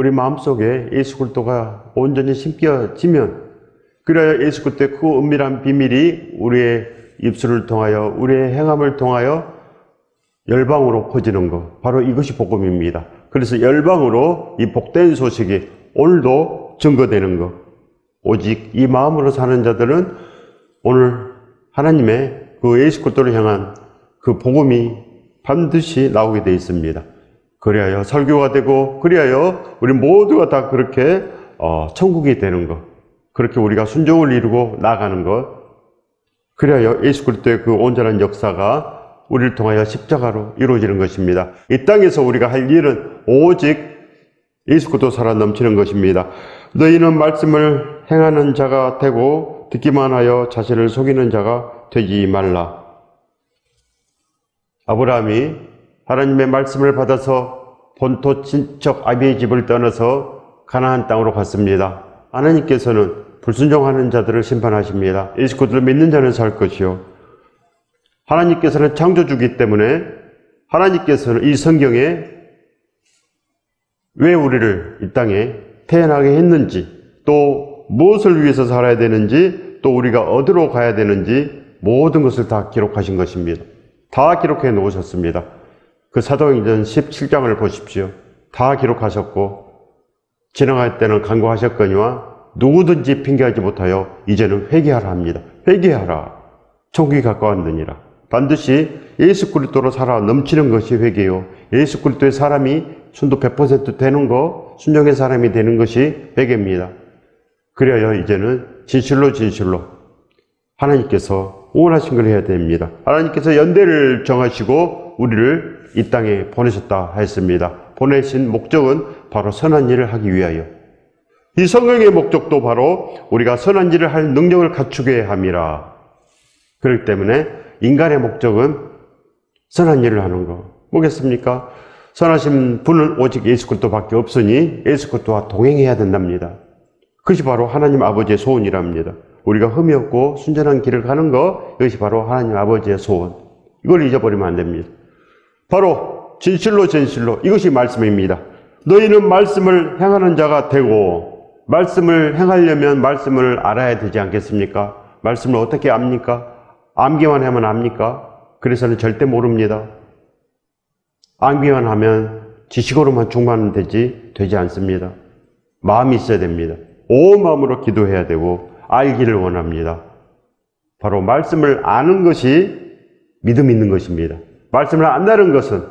우리 마음속에 예수 그리스도가 온전히 심겨지면, 그래야 예수 그리스도의 그 은밀한 비밀이 우리의 입술을 통하여, 우리의 행함을 통하여 열방으로 퍼지는 것, 바로 이것이 복음입니다. 그래서 열방으로 이 복된 소식이 오늘도 증거되는 것, 오직 이 마음으로 사는 자들은 오늘 하나님의 그 예수 그리스도를 향한 그 복음이 반드시 나오게 되어 있습니다. 그리하여 설교가 되고, 그리하여 우리 모두가 다 그렇게 천국이 되는 것, 그렇게 우리가 순종을 이루고 나가는 것, 그리하여 예수 그리스도의 그 온전한 역사가 우리를 통하여 십자가로 이루어지는 것입니다. 이 땅에서 우리가 할 일은 오직 예수 그리스도 살아 넘치는 것입니다. 너희는 말씀을 행하는 자가 되고 듣기만 하여 자신을 속이는 자가 되지 말라. 아브라함이 하나님의 말씀을 받아서 본토 친척 아비의 집을 떠나서 가나안 땅으로 갔습니다. 하나님께서는 불순종하는 자들을 심판하십니다. 예수 그리스도를 믿는 자는 살 것이요, 하나님께서는 창조주기 때문에 하나님께서는 이 성경에 왜 우리를 이 땅에 태어나게 했는지, 또 무엇을 위해서 살아야 되는지, 또 우리가 어디로 가야 되는지 모든 것을 다 기록하신 것입니다. 다 기록해 놓으셨습니다. 그 사도행전 17장을 보십시오. 다 기록하셨고, 지나갈 때는 간구하셨거니와 누구든지 핑계하지 못하여 이제는 회개하라 합니다. 회개하라. 천국이 가까웠느니라. 반드시 예수 그리스도로 살아 넘치는 것이 회개요, 예수 그리스도의 사람이 순도 100% 되는 것, 순종의 사람이 되는 것이 회개입니다. 그래야 이제는 진실로 하나님께서 원하신 걸 해야 됩니다. 하나님께서 연대를 정하시고 우리를 이 땅에 보내셨다 했습니다. 보내신 목적은 바로 선한 일을 하기 위하여. 이 성경의 목적도 바로 우리가 선한 일을 할 능력을 갖추게 함이라. 그렇기 때문에 인간의 목적은 선한 일을 하는 거. 뭐겠습니까? 선하신 분은 오직 예수 그리스도밖에 없으니 예수 그리스도와 동행해야 된답니다. 그것이 바로 하나님 아버지의 소원이랍니다. 우리가 흠이 없고 순전한 길을 가는 것, 이것이 바로 하나님 아버지의 소원. 이걸 잊어버리면 안 됩니다. 바로 진실로 이것이 말씀입니다. 너희는 말씀을 행하는 자가 되고, 말씀을 행하려면 말씀을 알아야 되지 않겠습니까? 말씀을 어떻게 압니까? 암기만 하면 압니까? 그래서는 절대 모릅니다. 암기만 하면 지식으로만 충만은 되지 않습니다. 마음이 있어야 됩니다. 온 마음으로 기도해야 되고 알기를 원합니다. 바로 말씀을 아는 것이 믿음 있는 것입니다. 말씀을 안다는 것은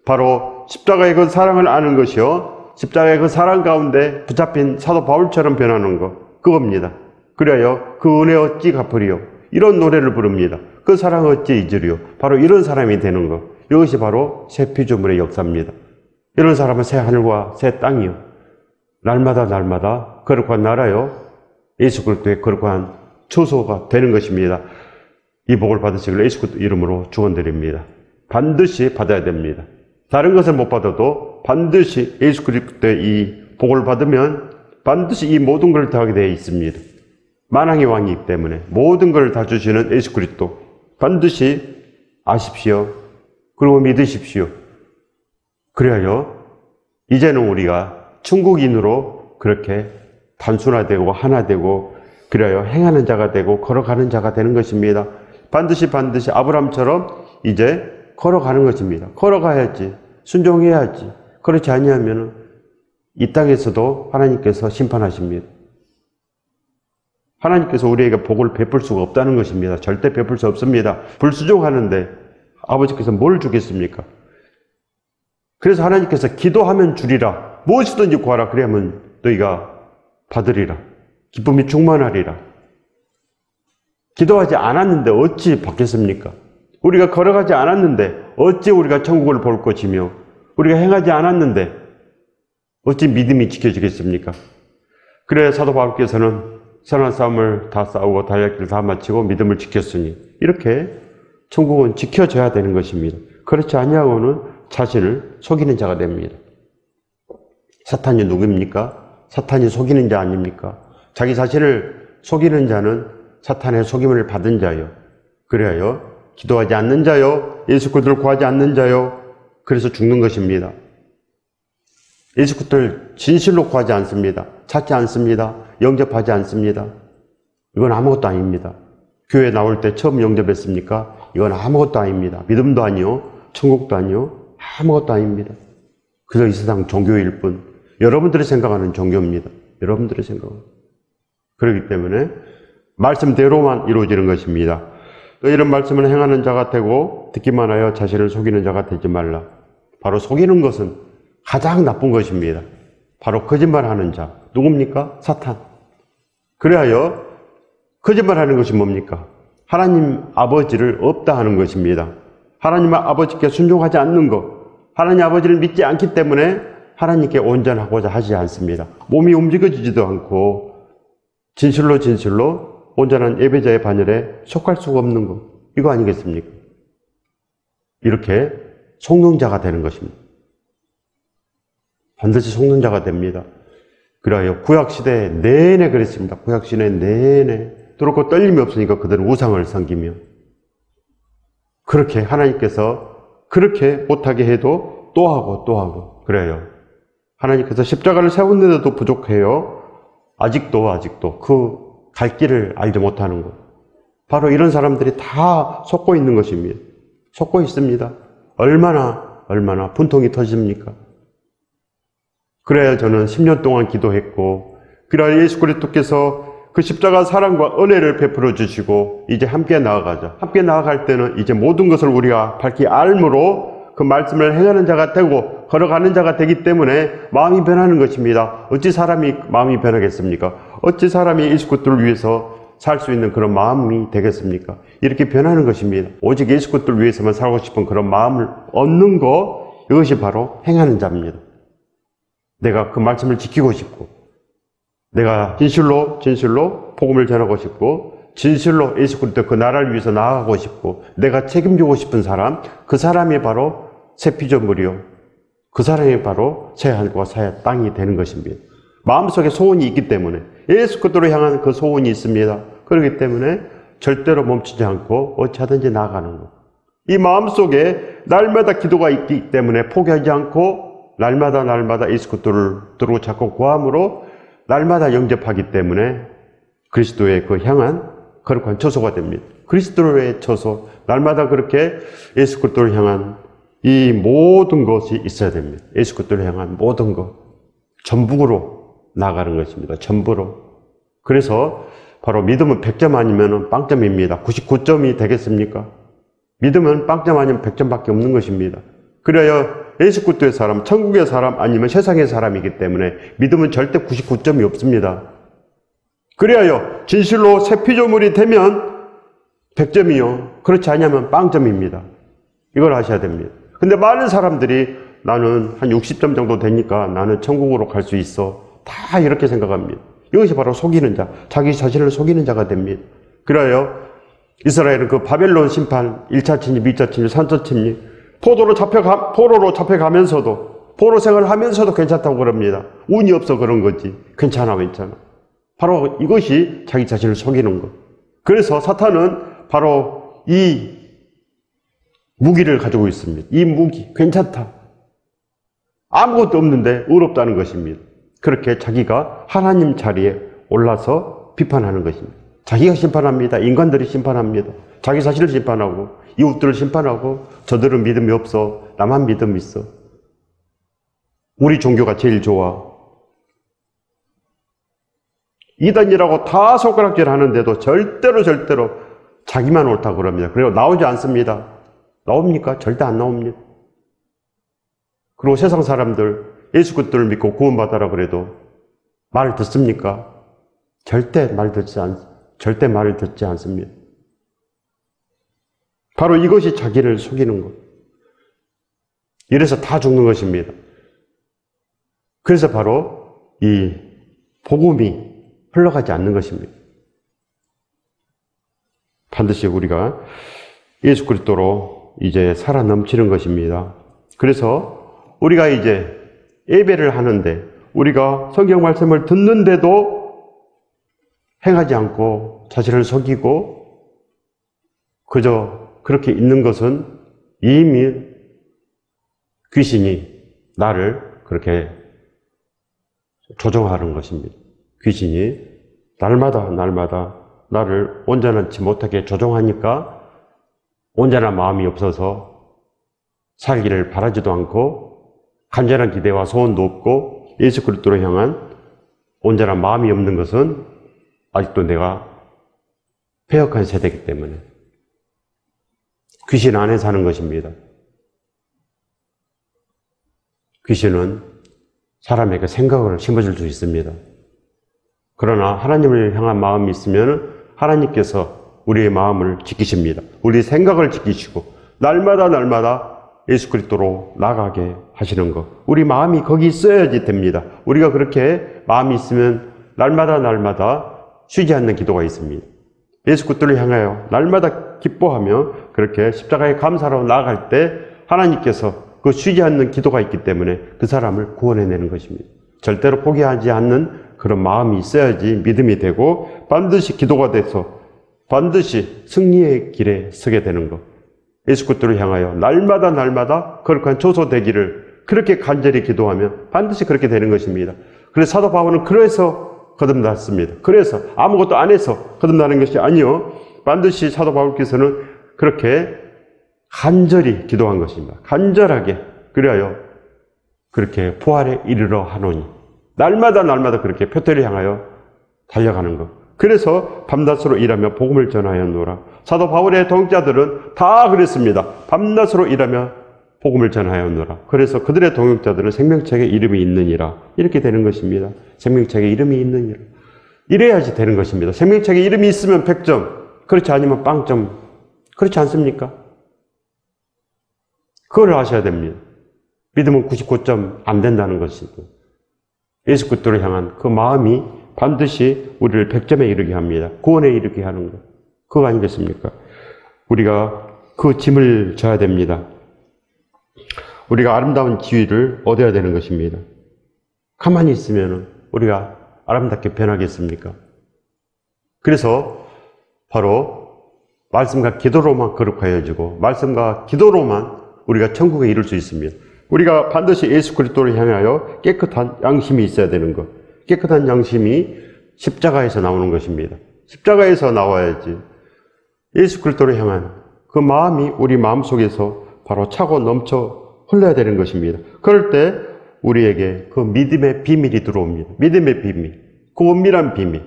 바로 십자가의 그 사랑을 아는 것이요, 십자가의 그 사랑 가운데 붙잡힌 사도 바울처럼 변하는 것, 그겁니다. 그래야 그 은혜 어찌 갚으리요, 이런 노래를 부릅니다. 그 사랑 어찌 잊으리요, 바로 이런 사람이 되는 것, 이것이 바로 새 피조물의 역사입니다. 이런 사람은 새 하늘과 새 땅이요, 날마다 거룩한 나라요, 예수 그리스도의 거룩한 처소가 되는 것입니다. 이 복을 받으시길 예수 그리스도 이름으로 축원드립니다. 반드시 받아야 됩니다. 다른 것을 못 받아도 반드시 예수 그리스도의 이 복을 받으면 반드시 이 모든 것을 다 하게 되어 있습니다. 만왕의 왕이기 때문에 모든 것을 다 주시는 예수 그리스도 반드시 아십시오. 그리고 믿으십시오. 그래야 이제는 우리가 천국인으로 그렇게 단순화되고 하나 되고, 그래야 행하는 자가 되고 걸어가는 자가 되는 것입니다. 반드시 아브라함처럼 이제 걸어가는 것입니다. 걸어가야지, 순종해야지. 그렇지 아니하면 이 땅에서도 하나님께서 심판하십니다. 하나님께서 우리에게 복을 베풀 수가 없다는 것입니다. 절대 베풀 수 없습니다. 불순종하는데 아버지께서 뭘 주겠습니까? 그래서 하나님께서 기도하면 주리라, 무엇이든지 구하라, 그래야면 너희가 받으리라, 기쁨이 충만하리라. 기도하지 않았는데 어찌 받겠습니까? 우리가 걸어가지 않았는데 어찌 우리가 천국을 볼 것이며, 우리가 행하지 않았는데 어찌 믿음이 지켜지겠습니까? 그래 사도 바울께서는 선한 싸움을 다 싸우고 달려길을 다 마치고 믿음을 지켰으니, 이렇게 천국은 지켜져야 되는 것입니다. 그렇지 아니하고는 자신을 속이는 자가 됩니다. 사탄이 누구입니까? 사탄이 속이는 자 아닙니까? 자기 자신을 속이는 자는 사탄의 속임을 받은 자요, 그래요 기도하지 않는 자요, 예수 그리스도를 구하지 않는 자요, 그래서 죽는 것입니다. 예수 그리스도를 진실로 구하지 않습니다. 찾지 않습니다. 영접하지 않습니다. 이건 아무것도 아닙니다. 교회 나올 때 처음 영접했습니까? 이건 아무것도 아닙니다. 믿음도 아니요, 천국도 아니요, 아무것도 아닙니다. 그저 이 세상 종교일 뿐. 여러분들이 생각하는 종교입니다. 여러분들이 생각하는. 그렇기 때문에 말씀대로만 이루어지는 것입니다. 또 이런 말씀을 행하는 자가 되고 듣기만 하여 자신을 속이는 자가 되지 말라. 바로 속이는 것은 가장 나쁜 것입니다. 바로 거짓말하는 자. 누굽니까? 사탄. 그래하여 거짓말하는 것이 뭡니까? 하나님 아버지를 없다 하는 것입니다. 하나님 아버지께 순종하지 않는 것. 하나님 아버지를 믿지 않기 때문에 하나님께 온전하고자 하지 않습니다. 몸이 움직여지지도 않고 진실로 온전한 예배자의 반열에 속할 수가 없는 것. 이거 아니겠습니까? 이렇게 속는 자가 되는 것입니다. 반드시 속는 자가 됩니다. 그래야 구약시대 내내 그랬습니다. 구약시대 내내. 그렇고 떨림이 없으니까 그들은 우상을 섬기며. 그렇게 하나님께서 그렇게 못하게 해도 또 하고 그래요. 하나님께서 십자가를 세웠는데도 부족해요. 아직도 그 갈 길을 알지 못하는 것. 바로 이런 사람들이 다 속고 있는 것입니다. 속고 있습니다. 얼마나 분통이 터집니까? 그래야 저는 10년 동안 기도했고, 그래야 예수 그리스도께서 그 십자가 사랑과 은혜를 베풀어 주시고 이제 함께 나아가자. 함께 나아갈 때는 이제 모든 것을 우리가 밝히 알므로 그 말씀을 행하는 자가 되고 걸어가는 자가 되기 때문에 마음이 변하는 것입니다. 어찌 사람이 마음이 변하겠습니까? 어찌 사람이 예수 그리스도를 위해서 살 수 있는 그런 마음이 되겠습니까? 이렇게 변하는 것입니다. 오직 예수 그리스도를 위해서만 살고 싶은 그런 마음을 얻는 것, 이것이 바로 행하는 자입니다. 내가 그 말씀을 지키고 싶고, 내가 진실로 복음을 전하고 싶고, 진실로 예수 그리스도 그 나라를 위해서 나아가고 싶고, 내가 책임지고 싶은 사람, 그 사람이 바로 새 피조물이요, 그 사람이 바로 새 하늘과 새 땅이 되는 것입니다. 마음속에 소원이 있기 때문에, 예수 그리스도로 향한 그 소원이 있습니다. 그렇기 때문에 절대로 멈추지 않고 어찌 하든지 나아가는 것. 이 마음속에 날마다 기도가 있기 때문에 포기하지 않고 날마다 예수 그리스도를 들고 자꾸 구함으로 날마다 영접하기 때문에 그리스도의 그 향한 거룩한 처소가 됩니다. 그리스도의 처소, 날마다 그렇게 예수 그리스도를 향한 이 모든 것이 있어야 됩니다. 예수 그리스도를 향한 모든 것, 전부로 나아가는 것입니다. 전부로. 그래서 바로 믿음은 100점 아니면 빵점입니다. 99점이 되겠습니까? 믿음은 빵점 아니면 100점밖에 없는 것입니다. 그래야 예수 그리스도의 사람, 천국의 사람 아니면 세상의 사람이기 때문에 믿음은 절대 99점이 없습니다. 그래야 진실로 새 피조물이 되면 100점이요. 그렇지 않으면 빵점입니다. 이걸 아셔야 됩니다. 근데 많은 사람들이 나는 한 60점 정도 되니까 나는 천국으로 갈 수 있어. 다 이렇게 생각합니다. 이것이 바로 속이는 자, 자기 자신을 속이는 자가 됩니다. 그래요. 이스라엘은 그 바벨론 심판, 1차 침입, 2차 침입, 3차 침입, 포로로 잡혀가면서도, 포로 생활을 하면서도 괜찮다고 그럽니다. 운이 없어 그런 거지. 괜찮아. 바로 이것이 자기 자신을 속이는 것. 그래서 사탄은 바로 이 무기를 가지고 있습니다. 이 무기, 괜찮다. 아무것도 없는데 의롭다는 것입니다. 그렇게 자기가 하나님 자리에 올라서 비판하는 것입니다. 자기가 심판합니다. 인간들이 심판합니다. 자기 자신을 심판하고 이웃들을 심판하고 저들은 믿음이 없어. 나만 믿음이 있어. 우리 종교가 제일 좋아. 이단이라고 다 손가락질 하는데도 절대로 자기만 옳다고 그럽니다. 그리고 나오지 않습니다. 나옵니까? 절대 안 나옵니다. 그리고 세상 사람들 예수 그리스도를 믿고 구원받아라 그래도 말을 듣습니까? 절대 말을 듣지 않습니다. 바로 이것이 자기를 속이는 것. 이래서 다 죽는 것입니다. 그래서 바로 이 복음이 흘러가지 않는 것입니다. 반드시 우리가 예수 그리스도로 이제 살아 넘치는 것입니다. 그래서 우리가 이제 예배를 하는데 우리가 성경 말씀을 듣는데도 행하지 않고 자신을 속이고 그저 그렇게 있는 것은 이미 귀신이 나를 그렇게 조종하는 것입니다. 귀신이 날마다 나를 온전하지 못하게 조종하니까 온전한 마음이 없어서 살기를 바라지도 않고 간절한 기대와 소원도 없고 예수 그리스도를 향한 온전한 마음이 없는 것은 아직도 내가 패역한 세대이기 때문에 귀신 안에 사는 것입니다. 귀신은 사람에게 생각을 심어줄 수 있습니다. 그러나 하나님을 향한 마음이 있으면 하나님께서 우리의 마음을 지키십니다. 우리의 생각을 지키시고 날마다 예수 그리스도로 나가게 하시는 것. 우리 마음이 거기 있어야지 됩니다. 우리가 그렇게 마음이 있으면 날마다 쉬지 않는 기도가 있습니다. 예수 그리스도를 향하여 날마다 기뻐하며 그렇게 십자가에 감사로 나아갈 때 하나님께서 그 쉬지 않는 기도가 있기 때문에 그 사람을 구원해내는 것입니다. 절대로 포기하지 않는 그런 마음이 있어야지 믿음이 되고 반드시 기도가 돼서 반드시 승리의 길에 서게 되는 것. 예수 그리스도를 향하여 날마다 거룩한 초소되기를 그렇게 간절히 기도하면 반드시 그렇게 되는 것입니다. 그래서 사도 바울은 그래서 거듭났습니다. 그래서 아무것도 안 해서 거듭나는 것이 아니요, 반드시 사도 바울께서는 그렇게 간절히 기도한 것입니다. 간절하게. 그리하여 그렇게 부활에 이르러 하노니 날마다 그렇게 표태를 향하여 달려가는 것. 그래서 밤낮으로 일하며 복음을 전하였노라. 사도 바울의 동역자들은 다 그랬습니다. 밤낮으로 일하며 복음을 전하였노라. 그래서 그들의 동역자들은 생명책에 이름이 있느니라. 이렇게 되는 것입니다. 생명책에 이름이 있느니라. 이래야지 되는 것입니다. 생명책에 이름이 있으면 100점, 그렇지 않으면 빵점. 그렇지 않습니까? 그걸 아셔야 됩니다. 믿음은 99점 안 된다는 것이고 예수 그리스도를 향한 그 마음이 반드시 우리를 100점에 이르게 합니다. 구원에 이르게 하는 것. 그거 아니겠습니까? 우리가 그 짐을 져야 됩니다. 우리가 아름다운 지위를 얻어야 되는 것입니다. 가만히 있으면 우리가 아름답게 변하겠습니까? 그래서 바로 말씀과 기도로만 거룩하여지고 말씀과 기도로만 우리가 천국에 이룰 수 있습니다. 우리가 반드시 예수 그리스도를 향하여 깨끗한 양심이 있어야 되는 것. 깨끗한 양심이 십자가에서 나오는 것입니다. 십자가에서 나와야지 예수 그리스도를 향한 그 마음이 우리 마음속에서 바로 차고 넘쳐 흘러야 되는 것입니다. 그럴 때 우리에게 그 믿음의 비밀이 들어옵니다. 믿음의 비밀, 그 은밀한 비밀.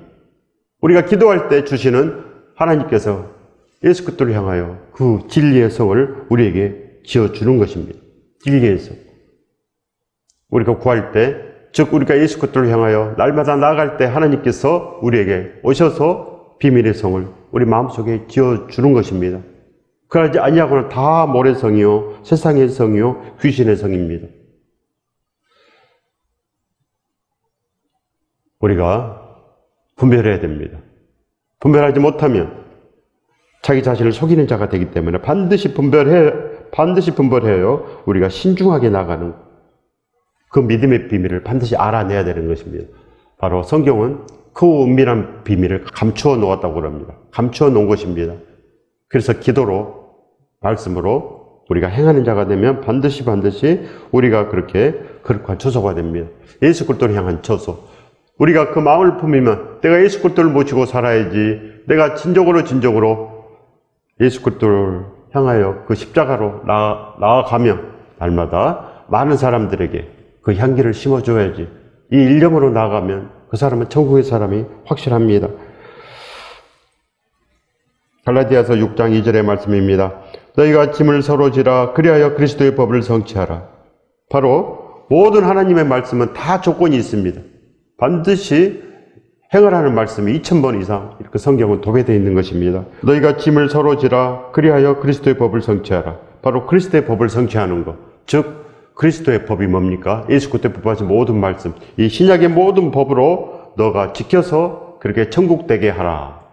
우리가 기도할 때 주시는 하나님께서 예수 그리스도를 향하여 그 진리의 성을 우리에게 지어주는 것입니다. 진리의 성. 우리가 구할 때, 즉 우리가 예수 그리스도를 향하여 날마다 나아갈 때 하나님께서 우리에게 오셔서 비밀의 성을 우리 마음속에 지어주는 것입니다. 그러지 아니하고는 다 모래성이요, 세상의 성이요, 귀신의 성입니다. 우리가 분별해야 됩니다. 분별하지 못하면 자기 자신을 속이는 자가 되기 때문에 반드시 분별해요. 우리가 신중하게 나가는 그 믿음의 비밀을 반드시 알아내야 되는 것입니다. 바로 성경은 그 은밀한 비밀을 감추어 놓았다고 합니다. 감추어 놓은 것입니다. 그래서 기도로, 말씀으로 우리가 행하는 자가 되면 반드시 우리가 그렇게 거룩한 처소가 됩니다. 예수 그리스도를 향한 처소. 우리가 그 마음을 품으면 내가 예수 그리스도를 모시고 살아야지, 내가 진정으로 예수 그리스도를 향하여 그 십자가로 나아가며 날마다 많은 사람들에게 그 향기를 심어줘야지. 이 일념으로 나아가면 그 사람은 천국의 사람이 확실합니다. 갈라디아서 6장 2절의 말씀입니다. 너희가 짐을 서로 지라 그리하여 그리스도의 법을 성취하라. 바로 모든 하나님의 말씀은 다 조건이 있습니다. 반드시 행하라는 말씀이 2000번 이상 이렇게 성경은 도배되어 있는 것입니다. 너희가 짐을 서로 지라 그리하여 그리스도의 법을 성취하라. 바로 그리스도의 법을 성취하는 것. 즉 그리스도의 법이 뭡니까? 예수 그리스도의 법하신 모든 말씀, 이 신약의 모든 법으로 너가 지켜서 그렇게 천국 되게 하라.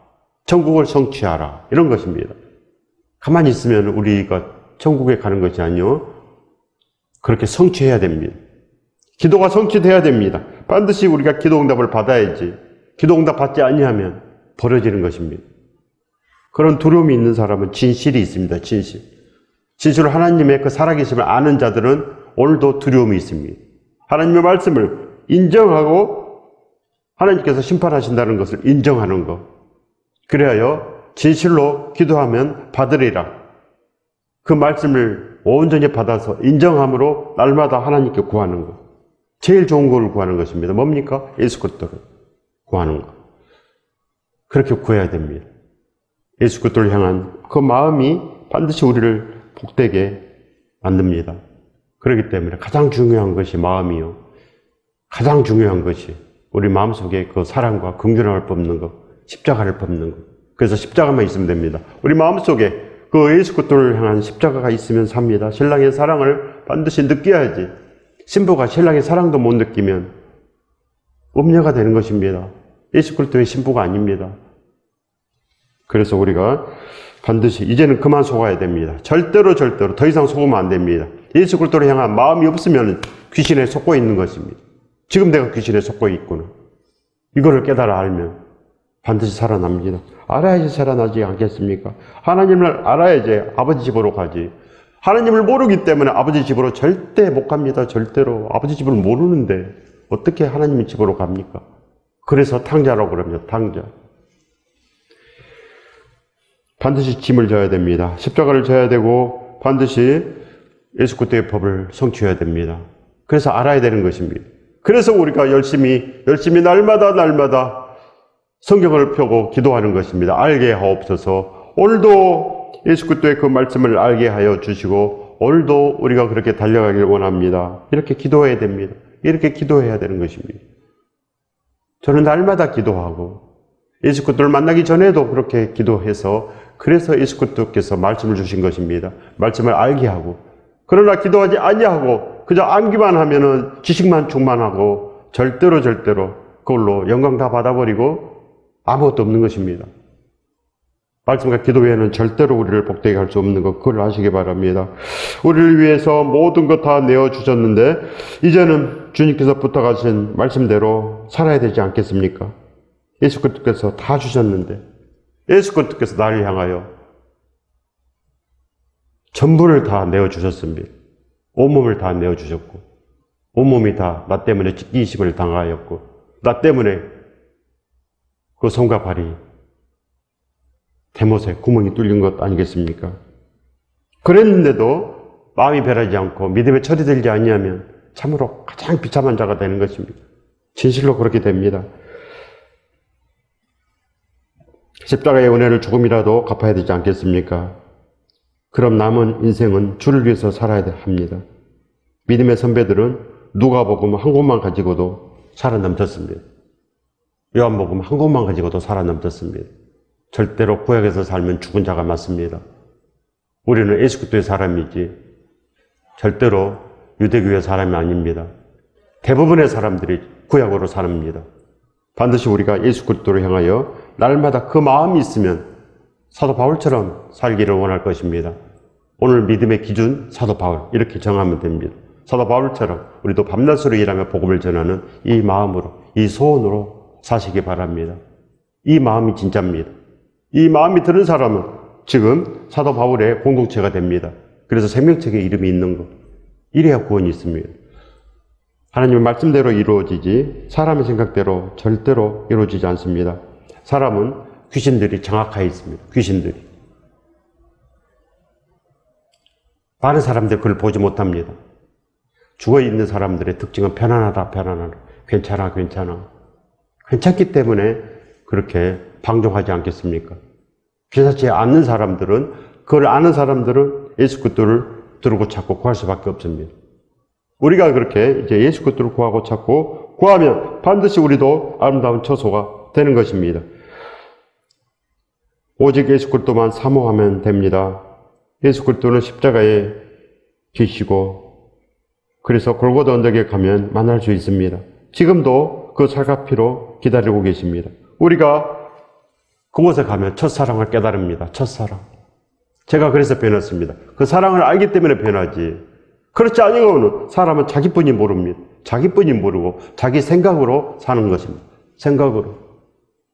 천국을 성취하라. 이런 것입니다. 가만히 있으면 우리가 천국에 가는 것이 아니요, 그렇게 성취해야 됩니다. 기도가 성취돼야 됩니다. 반드시 우리가 기도 응답을 받아야지. 기도 응답 받지 아니하면 버려지는 것입니다. 그런 두려움이 있는 사람은 진실이 있습니다. 진실로 하나님의 그 살아계심을 아는 자들은 오늘도 두려움이 있습니다. 하나님의 말씀을 인정하고 하나님께서 심판하신다는 것을 인정하는 것. 그래야 진실로 기도하면 받으리라. 그 말씀을 온전히 받아서 인정함으로 날마다 하나님께 구하는 것. 제일 좋은 걸 구하는 것입니다. 뭡니까? 예수 그리스도를 구하는 것. 그렇게 구해야 됩니다. 예수 그리스도를 향한 그 마음이 반드시 우리를 복되게 만듭니다. 그렇기 때문에 가장 중요한 것이 마음이요. 가장 중요한 것이 우리 마음속에 그 사랑과 긍휼함을 뽑는 것, 십자가를 뽑는 것. 그래서 십자가만 있으면 됩니다. 우리 마음속에 그 예수 그리스도를 향한 십자가가 있으면 삽니다. 신랑의 사랑을 반드시 느껴야지. 신부가 신랑의 사랑도 못 느끼면 음녀가 되는 것입니다. 예수 그리스도의 신부가 아닙니다. 그래서 우리가 반드시 이제는 그만 속아야 됩니다. 절대로 더 이상 속으면 안 됩니다. 예수 그리스도를 향한 마음이 없으면 귀신에 속고 있는 것입니다. 지금 내가 귀신에 속고 있구나. 이거를 깨달아 알면 반드시 살아납니다. 알아야지 살아나지 않겠습니까? 하나님을 알아야지 아버지 집으로 가지. 하나님을 모르기 때문에 아버지 집으로 절대 못 갑니다. 절대로. 아버지 집을 모르는데 어떻게 하나님 집으로 갑니까? 그래서 탕자라고 그럽니다. 탕자. 반드시 짐을 져야 됩니다. 십자가를 져야 되고 반드시 예수 그리스도의 법을 성취해야 됩니다. 그래서 알아야 되는 것입니다. 그래서 우리가 열심히 날마다 성경을 펴고 기도하는 것입니다. 알게 하옵소서. 오늘도 예수 그리스도의 그 말씀을 알게 하여 주시고 오늘도 우리가 그렇게 달려가길 원합니다. 이렇게 기도해야 됩니다. 이렇게 기도해야 되는 것입니다. 저는 날마다 기도하고 예수 그리스도를 만나기 전에도 그렇게 기도해서 그래서 예수 그리스도께서 말씀을 주신 것입니다. 말씀을 알게 하고 그러나 기도하지 아니하고 그저 암기만 하면은 지식만 충만하고 절대로 그걸로 영광 다 받아버리고 아무것도 없는 것입니다. 말씀과 기도 외에는 절대로 우리를 복되게 할 수 없는 것, 그걸 아시기 바랍니다. 우리를 위해서 모든 것 다 내어주셨는데 이제는 주님께서 부탁하신 말씀대로 살아야 되지 않겠습니까? 예수 그리스도께서 다 주셨는데 예수 그리스도께서 나를 향하여 전부를 다 내어주셨습니다. 온몸을 다 내어주셨고 온몸이 다 나 때문에 찢기심을 당하였고 나 때문에 그 손과 발이 대못에 구멍이 뚫린 것 아니겠습니까? 그랬는데도 마음이 변하지 않고 믿음에 철이 들지 아니하면 참으로 가장 비참한 자가 되는 것입니다. 진실로 그렇게 됩니다. 십자가의 은혜를 조금이라도 갚아야 되지 않겠습니까? 그럼 남은 인생은 주를 위해서 살아야 합니다. 믿음의 선배들은 누가복음 한 권만 가지고도 살아남혔습니다. 요한복음 한 권만 가지고도 살아남혔습니다. 절대로 구약에서 살면 죽은 자가 맞습니다. 우리는 예수 그리스도의 사람이지 절대로 유대교의 사람이 아닙니다. 대부분의 사람들이 구약으로 삽니다. 반드시 우리가 예수 그리스도를 향하여 날마다 그 마음이 있으면 사도 바울처럼 살기를 원할 것입니다. 오늘 믿음의 기준 사도 바울 이렇게 정하면 됩니다. 사도 바울처럼 우리도 밤낮으로 일하며 복음을 전하는 이 마음으로 이 소원으로 사시기 바랍니다. 이 마음이 진짜입니다. 이 마음이 드는 사람은 지금 사도 바울의 공동체가 됩니다. 그래서 생명책에 이름이 있는 것. 이래야 구원이 있습니다. 하나님의 말씀대로 이루어지지 사람의 생각대로 절대로 이루어지지 않습니다. 사람은 귀신들이 장악하여 있습니다. 귀신들이. 많은 사람들이 그걸 보지 못합니다. 죽어있는 사람들의 특징은 편안하다. 괜찮아. 괜찮기 때문에 그렇게 방종하지 않겠습니까? 괜찮지 않는 사람들은, 그걸 아는 사람들은 예수 그리스도를 두르고 찾고 구할 수밖에 없습니다. 우리가 그렇게 이제 예수 그리스도를 구하고 찾고 구하면 반드시 우리도 아름다운 처소가 되는 것입니다. 오직 예수 그리스도만 사모하면 됩니다. 예수 그리스도는 십자가에 계시고 그래서 골고다 언덕에 가면 만날 수 있습니다. 지금도 그 살과 피로 기다리고 계십니다. 우리가 그곳에 가면 첫사랑을 깨달습니다. 첫사랑. 제가 그래서 변했습니다. 그 사랑을 알기 때문에 변하지. 그렇지 아니고는 사람은 자기뿐이 모릅니다. 자기뿐이 모르고 자기 생각으로 사는 것입니다. 생각으로.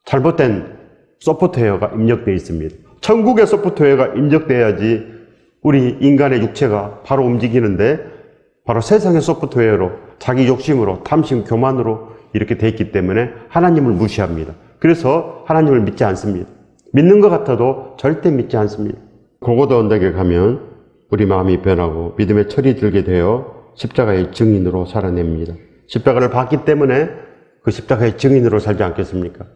잘못된 소프트웨어가 입력되어 있습니다. 천국의 소프트웨어가 입력돼야지 우리 인간의 육체가 바로 움직이는데 바로 세상의 소프트웨어로 자기 욕심으로 탐심 교만으로 이렇게 돼 있기 때문에 하나님을 무시합니다. 그래서 하나님을 믿지 않습니다. 믿는 것 같아도 절대 믿지 않습니다. 고고도 언덕에 가면 우리 마음이 변하고 믿음의 철이 들게 되어 십자가의 증인으로 살아냅니다. 십자가를 봤기 때문에 그 십자가의 증인으로 살지 않겠습니까?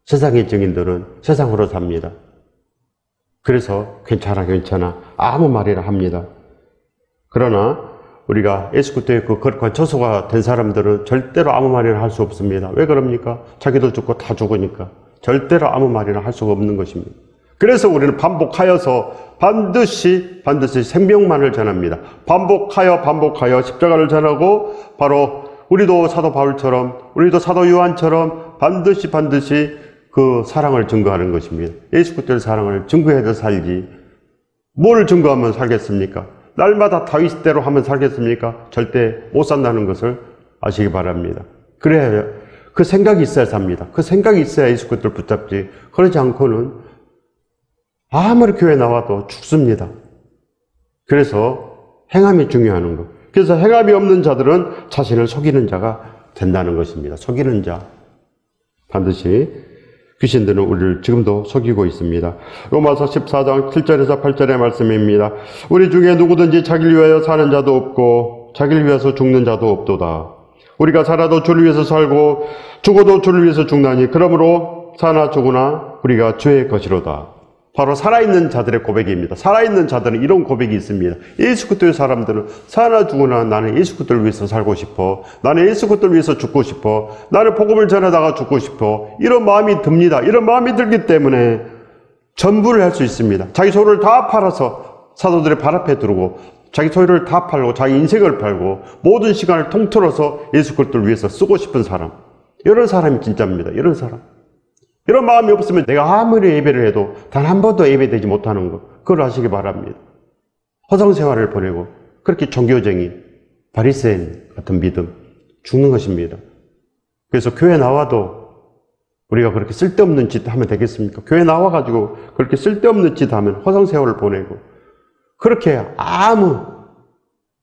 세상의 증인들은 세상으로 삽니다. 그래서 괜찮아 아무 말이나 합니다. 그러나 우리가 예수 그리스도의 그 거룩한 처소가 된 사람들은 절대로 아무 말이나 할 수 없습니다. 왜 그럽니까? 자기도 죽고 다 죽으니까. 절대로 아무 말이나 할 수가 없는 것입니다. 그래서 우리는 반복하여서 반드시 생명만을 전합니다. 반복하여 십자가를 전하고 바로 우리도 사도 바울처럼 우리도 사도 요한처럼 반드시 그 사랑을 증거하는 것입니다. 예수 그리스도의 사랑을 증거해서 살지 뭘 증거하면 살겠습니까? 날마다 다윗대로 하면 살겠습니까? 절대 못 산다는 것을 아시기 바랍니다. 그래야 그 생각이 있어야 삽니다. 그 생각이 있어야 예수 그리스도를 붙잡지. 그러지 않고는 아무리 교회 나와도 죽습니다. 그래서 행함이 중요한 것. 그래서 행함이 없는 자들은 자신을 속이는 자가 된다는 것입니다. 속이는 자. 반드시 귀신들은 우리를 지금도 속이고 있습니다. 로마서 14장 7절에서 8절의 말씀입니다. 우리 중에 누구든지 자기를 위하여 사는 자도 없고 자기를 위해서 죽는 자도 없도다. 우리가 살아도 주를 위해서 살고 죽어도 주를 위해서 죽나니 그러므로 사나 죽으나 우리가 주의 것이로다. 바로 살아있는 자들의 고백입니다. 살아있는 자들은 이런 고백이 있습니다. 예수 그리스도의 사람들은 사나 죽으나 나는 예수 그리스도를 위해서 살고 싶어. 나는 예수 그리스도를 위해서 죽고 싶어. 나는 복음을 전하다가 죽고 싶어. 이런 마음이 듭니다. 이런 마음이 들기 때문에 전부를 할 수 있습니다. 자기 소유를 다 팔아서 사도들의 발 앞에 두르고 자기 소유를 다 팔고 자기 인생을 팔고 모든 시간을 통틀어서 예수 그리스도를 위해서 쓰고 싶은 사람. 이런 사람이 진짜입니다. 이런 사람. 이런 마음이 없으면 내가 아무리 예배를 해도 단 한 번도 예배되지 못하는 것, 그걸 아시기 바랍니다. 허상생활을 보내고 그렇게 종교쟁이, 바리새인 같은 믿음, 죽는 것입니다. 그래서 교회 나와도 우리가 그렇게 쓸데없는 짓 하면 되겠습니까? 교회 나와가지고 그렇게 쓸데없는 짓 하면 허상생활을 보내고 그렇게 아무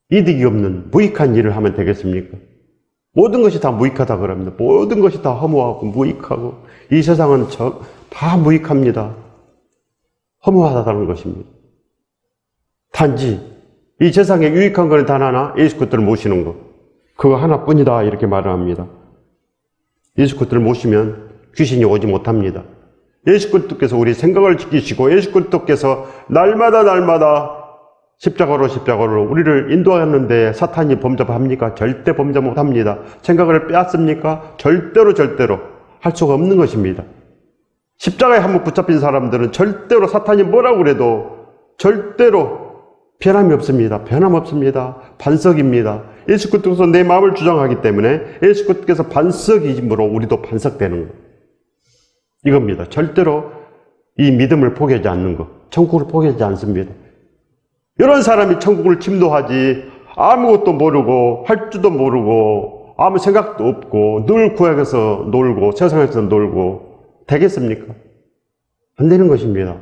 이득이 없는 무익한 일을 하면 되겠습니까? 모든 것이 다 무익하다 그럽니다. 모든 것이 다 허무하고 무익하고 이 세상은 다 무익합니다. 허무하다는 것입니다. 단지 이 세상에 유익한 것은 단 하나, 예수 그리스도를 모시는 것. 그거 하나뿐이다 이렇게 말을 합니다. 예수 그리스도를 모시면 귀신이 오지 못합니다. 예수 그리스도께서 우리 생각을 지키시고 예수 그리스도께서 날마다 십자가로 우리를 인도하는데 사탄이 범접합니까? 절대 범접 못합니다. 생각을 빼앗습니까? 절대로 할 수가 없는 것입니다. 십자가에 한번 붙잡힌 사람들은 절대로 사탄이 뭐라고 그래도 절대로 변함이 없습니다. 변함없습니다. 반석입니다. 예수 그리스도께서 내 마음을 주장하기 때문에 예수 그리스도께서 반석이므로 우리도 반석되는 것. 이겁니다. 절대로 이 믿음을 포기하지 않는 것. 천국을 포기하지 않습니다. 이런 사람이 천국을 침노하지 아무것도 모르고 할 줄도 모르고 아무 생각도 없고 늘 구약에서 놀고 세상에서 놀고 되겠습니까? 안 되는 것입니다.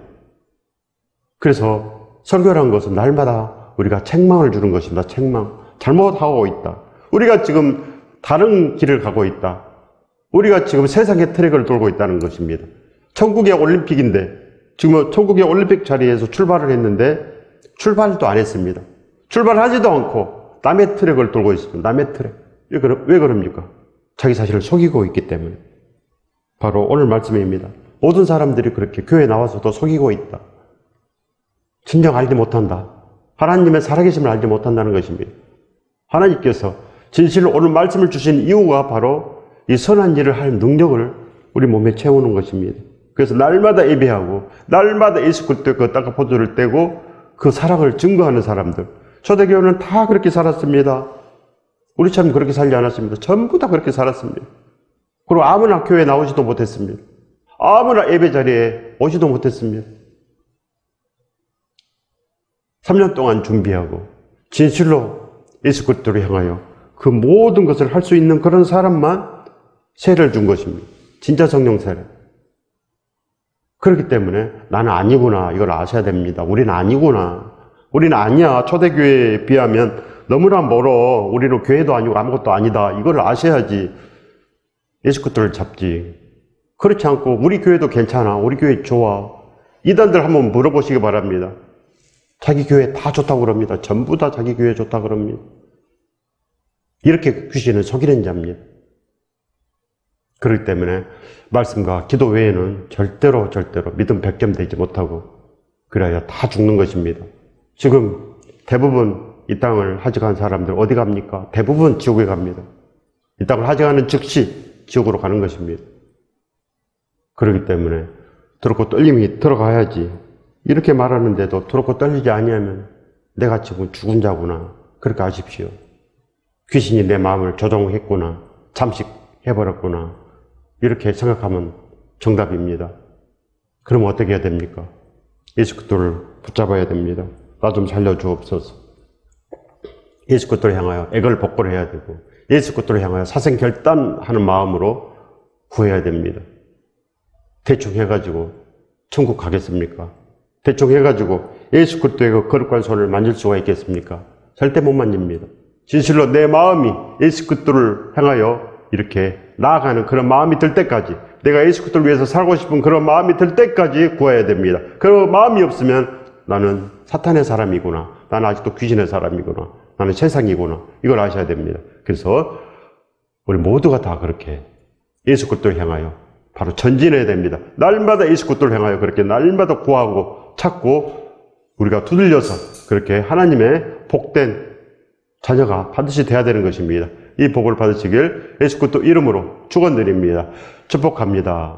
그래서 설교라는 것은 날마다 우리가 책망을 주는 것입니다. 책망. 잘못하고 있다. 우리가 지금 다른 길을 가고 있다. 우리가 지금 세상의 트랙을 돌고 있다는 것입니다. 천국의 올림픽인데 지금 천국의 올림픽 자리에서 출발을 했는데 출발도 안 했습니다. 출발하지도 않고 남의 트랙을 돌고 있습니다. 남의 트랙. 왜 그럽니까? 자기 자신을 속이고 있기 때문에. 바로 오늘 말씀입니다. 모든 사람들이 그렇게 교회에 나와서도 속이고 있다. 진정 알지 못한다. 하나님의 살아계심을 알지 못한다는 것입니다. 하나님께서 진실로 오늘 말씀을 주신 이유가 바로 이 선한 일을 할 능력을 우리 몸에 채우는 것입니다. 그래서 날마다 예배하고 날마다 예수 그리스도의 그 땅과 포도를 떼고 그 사랑을 증거하는 사람들. 초대교회는 다 그렇게 살았습니다. 우리처럼 그렇게 살지 않았습니다. 전부 다 그렇게 살았습니다. 그리고 아무나 교회에 나오지도 못했습니다. 아무나 예배 자리에 오지도 못했습니다. 3년 동안 준비하고 진실로 예수 그리스도를 향하여 그 모든 것을 할 수 있는 그런 사람만 세례를 준 것입니다. 진짜 성령 세례. 그렇기 때문에 나는 아니구나 이걸 아셔야 됩니다. 우리는 아니구나. 우리는 아니야. 초대교회에 비하면 너무나 멀어. 우리는 교회도 아니고 아무것도 아니다. 이걸 아셔야지 예수 그리스도를 잡지. 그렇지 않고 우리 교회도 괜찮아. 우리 교회 좋아. 이단들 한번 물어보시기 바랍니다. 자기 교회 다 좋다고 그럽니다. 전부 다 자기 교회 좋다고 그럽니다. 이렇게 귀신은 속이는 자입니다. 그렇기 때문에 말씀과 기도 외에는 절대로 믿음 100점 되지 못하고 그래야 다 죽는 것입니다. 지금 대부분 이 땅을 하직한 사람들 어디 갑니까? 대부분 지옥에 갑니다. 이 땅을 하직하는 즉시 지옥으로 가는 것입니다. 그렇기 때문에 두렵고 떨림이 들어가야지. 이렇게 말하는데도 두렵고 떨리지 아니하면 내가 지금 죽은 자구나. 그렇게 아십시오. 귀신이 내 마음을 조종했구나. 잠식해버렸구나. 이렇게 생각하면 정답입니다. 그럼 어떻게 해야 됩니까? 예수 그리스도를 붙잡아야 됩니다. 나 좀 살려주옵소서. 예수 그리스도를 향하여 애걸복걸을 해야 되고 예수 그리스도를 향하여 사생결단하는 마음으로 구해야 됩니다. 대충 해가지고 천국 가겠습니까? 대충 해가지고 예수 그리스도의 그 거룩한 손을 만질 수가 있겠습니까? 절대 못 만집니다. 진실로 내 마음이 예수 그리스도를 향하여 이렇게 나아가는 그런 마음이 들 때까지, 내가 예수 그리스도를 위해서 살고 싶은 그런 마음이 들 때까지 구해야 됩니다. 그런 마음이 없으면 나는 사탄의 사람이구나, 나는 아직도 귀신의 사람이구나, 나는 세상이구나, 이걸 아셔야 됩니다. 그래서 우리 모두가 다 그렇게 예수 그리스도를 향하여 바로 전진해야 됩니다. 날마다 예수 그리스도를 향하여 그렇게 날마다 구하고 찾고 우리가 두들려서 그렇게 하나님의 복된 자녀가 반드시 돼야 되는 것입니다. 이 복을 받으시길 예수 그리스도 이름으로 축원드립니다. 축복합니다.